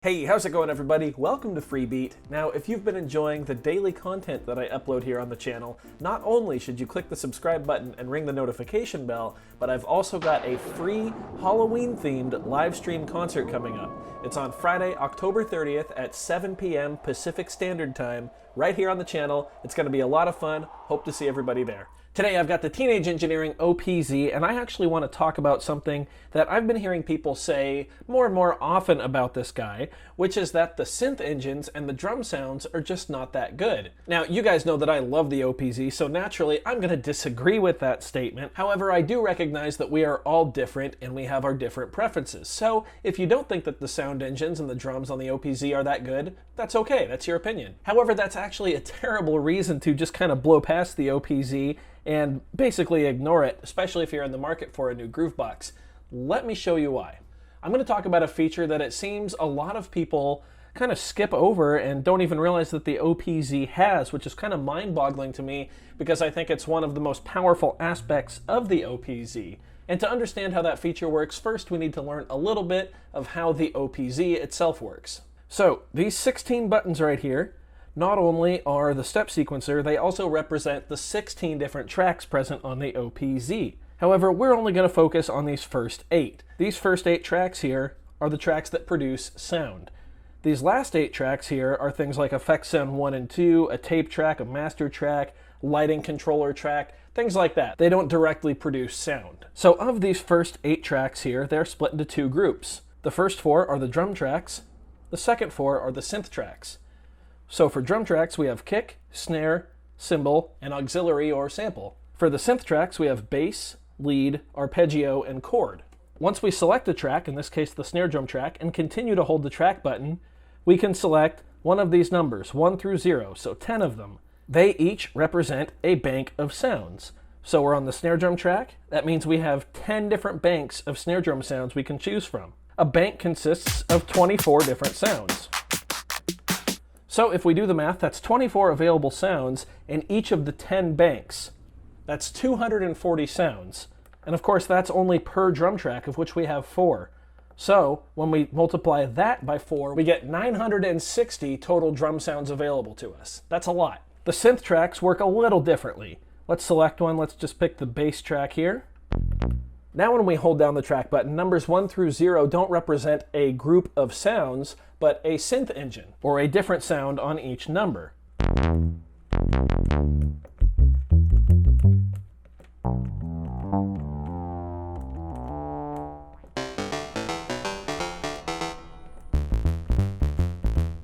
Hey, how's it going everybody? Welcome to Freebeat. Now, if you've been enjoying the daily content that I upload here on the channel, not only should you click the subscribe button and ring the notification bell, but I've also got a free Halloween-themed live stream concert coming up. It's on Friday, October 30th at 7 p.m. Pacific Standard Time, right here on the channel. It's going to be a lot of fun. Hope to see everybody there. Today I've got the Teenage Engineering OPZ, and I actually want to talk about something that I've been hearing people say more and more often about this guy, which is that the synth engines and the drum sounds are just not that good. Now, you guys know that I love the OPZ, so naturally I'm going to disagree with that statement. However, I do recognize that we are all different and we have our different preferences. So if you don't think that the sound engines and the drums on the OPZ are that good, that's okay, that's your opinion. However, that's actually a terrible reason to just kind of blow past the OPZ and basically ignore it, especially if you're in the market for a new groove box. Let me show you why. I'm going to talk about a feature that it seems a lot of people kind of skip over and don't even realize that the OPZ has, which is kind of mind-boggling to me because I think it's one of the most powerful aspects of the OPZ. And to understand how that feature works, first we need to learn a little bit of how the OPZ itself works. So these 16 buttons right here not only are the step sequencer, they also represent the 16 different tracks present on the OPZ. However, we're only going to focus on these first 8. These first 8 tracks here are the tracks that produce sound. These last 8 tracks here are things like effect sound 1 and 2, a tape track, a master track, lighting controller track, things like that. They don't directly produce sound. So of these first 8 tracks here, they're split into 2 groups. The first 4 are the drum tracks, the second 4 are the synth tracks. So for drum tracks, we have kick, snare, cymbal, and auxiliary or sample. For the synth tracks, we have bass, lead, arpeggio, and chord. Once we select a track, in this case the snare drum track, and continue to hold the track button, we can select one of these numbers, 1 through 0, so 10 of them. They each represent a bank of sounds. So we're on the snare drum track. That means we have 10 different banks of snare drum sounds we can choose from. A bank consists of 24 different sounds. So if we do the math, that's 24 available sounds in each of the 10 banks. That's 240 sounds. And of course, that's only per drum track, of which we have 4. So when we multiply that by 4, we get 960 total drum sounds available to us. That's a lot. The synth tracks work a little differently. Let's select one. Let's just pick the bass track here. Now when we hold down the track button, numbers 1 through 0 don't represent a group of sounds, but a synth engine, or a different sound on each number.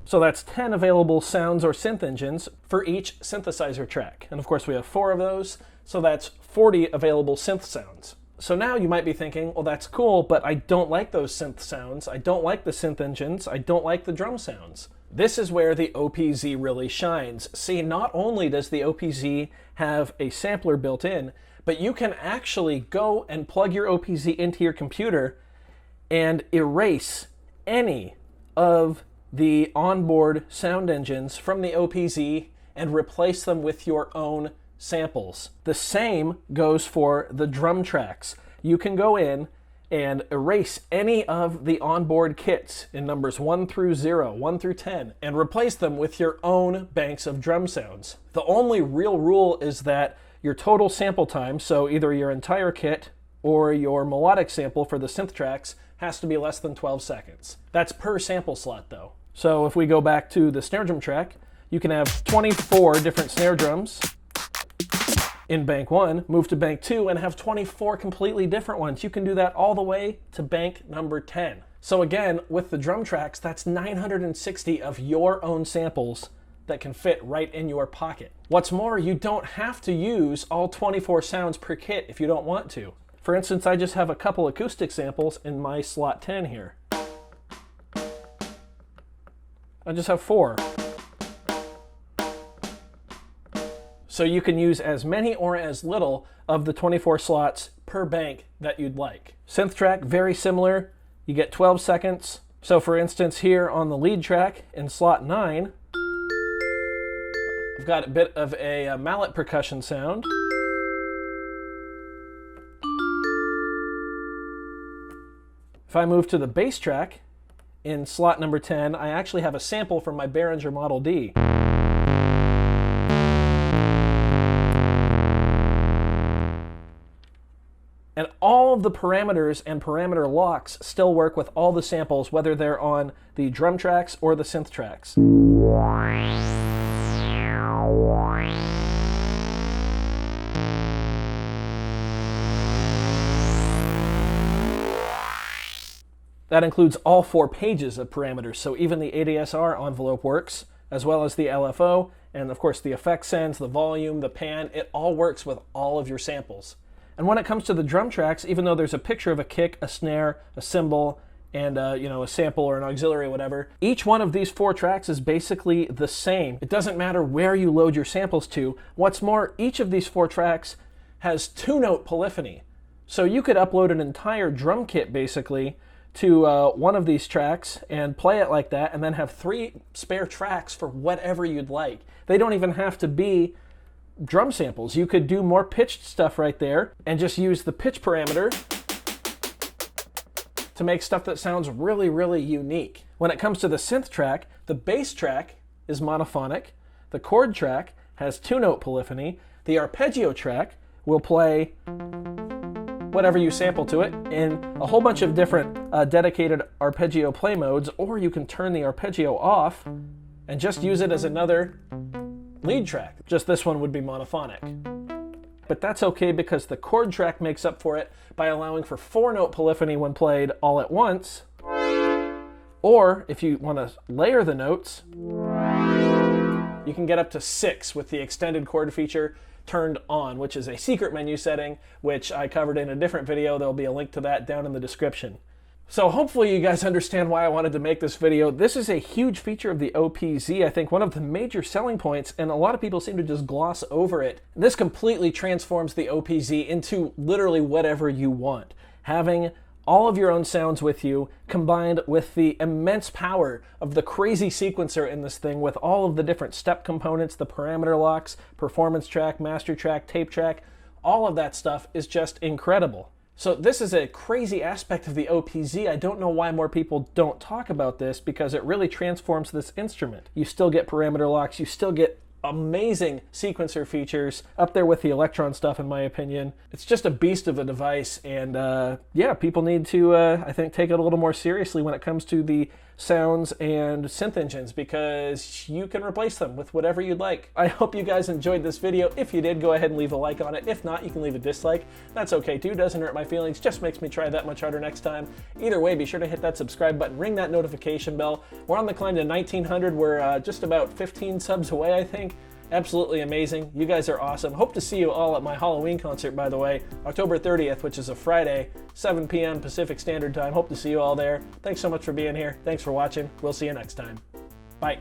So that's 10 available sounds or synth engines for each synthesizer track. And of course we have 4 of those, so that's 40 available synth sounds. So now you might be thinking, well, that's cool, but I don't like those synth sounds. I don't like the synth engines. I don't like the drum sounds. This is where the OPZ really shines. See, not only does the OPZ have a sampler built in, but you can actually go and plug your OPZ into your computer and erase any of the onboard sound engines from the OPZ and replace them with your own samples. The same goes for the drum tracks. You can go in and erase any of the onboard kits in numbers 1 through 0, 1 through 10, and replace them with your own banks of drum sounds. The only real rule is that your total sample time, so either your entire kit or your melodic sample for the synth tracks, has to be less than 12 seconds. That's per sample slot though. So if we go back to the snare drum track, you can have 24 different snare drums in bank 1, move to bank 2, and have 24 completely different ones. You can do that all the way to bank number 10. So again, with the drum tracks, that's 960 of your own samples that can fit right in your pocket. What's more, you don't have to use all 24 sounds per kit if you don't want to. For instance, I just have a couple acoustic samples in my slot 10 here. I just have 4. So you can use as many or as little of the 24 slots per bank that you'd like. Synth track, very similar. You get 12 seconds. So for instance, here on the lead track in slot 9, I've got a bit of a mallet percussion sound. If I move to the bass track, in slot number 10, I actually have a sample from my Behringer Model D. And all of the parameters and parameter locks still work with all the samples, whether they're on the drum tracks or the synth tracks. That includes all 4 pages of parameters, so even the ADSR envelope works, as well as the LFO, and of course the effect sends, the volume, the pan, it all works with all of your samples. And when it comes to the drum tracks, even though there's a picture of a kick, a snare, a cymbal, and a sample or an auxiliary, whatever, each one of these 4 tracks is basically the same. It doesn't matter where you load your samples to. What's more, each of these 4 tracks has 2-note polyphony. So you could upload an entire drum kit, basically, to one of these tracks and play it like that, and then have 3 spare tracks for whatever you'd like. They don't even have to be drum samples. You could do more pitched stuff right there and just use the pitch parameter to make stuff that sounds really, really unique. When it comes to the synth track, the bass track is monophonic, the chord track has 2-note polyphony, the arpeggio track will play whatever you sample to it in a whole bunch of different dedicated arpeggio play modes, or you can turn the arpeggio off and just use it as another lead track. Just this one would be monophonic. But that's okay because the chord track makes up for it by allowing for 4-note polyphony when played all at once. Or if you want to layer the notes, you can get up to 6 with the extended chord feature turned on, which is a secret menu setting, which I covered in a different video. There'll be a link to that down in the description. So hopefully you guys understand why I wanted to make this video. This is a huge feature of the OPZ, I think one of the major selling points, and a lot of people seem to just gloss over it. This completely transforms the OPZ into literally whatever you want. Having all of your own sounds with you, combined with the immense power of the crazy sequencer in this thing with all of the different step components, the parameter locks, performance track, master track, tape track, all of that stuff is just incredible. So this is a crazy aspect of the OPZ. I don't know why more people don't talk about this, because it really transforms this instrument. You still get parameter locks, you still get amazing sequencer features, up there with the Electron stuff in my opinion. It's just a beast of a device, and yeah, people need to, I think, take it a little more seriously when it comes to the sounds and synth engines, because you can replace them with whatever you'd like. I hope you guys enjoyed this video. If you did, go ahead and leave a like on it. If not, you can leave a dislike. That's okay too, doesn't hurt my feelings, just makes me try that much harder next time. Either way, be sure to hit that subscribe button, ring that notification bell. We're on the climb to 1900. We're just about 15 subs away, I think. Absolutely amazing. You guys are awesome. Hope to see you all at my Halloween concert, by the way, October 30th, which is a Friday, 7 p.m. Pacific Standard Time. Hope to see you all there. Thanks so much for being here. Thanks for watching. We'll see you next time. Bye.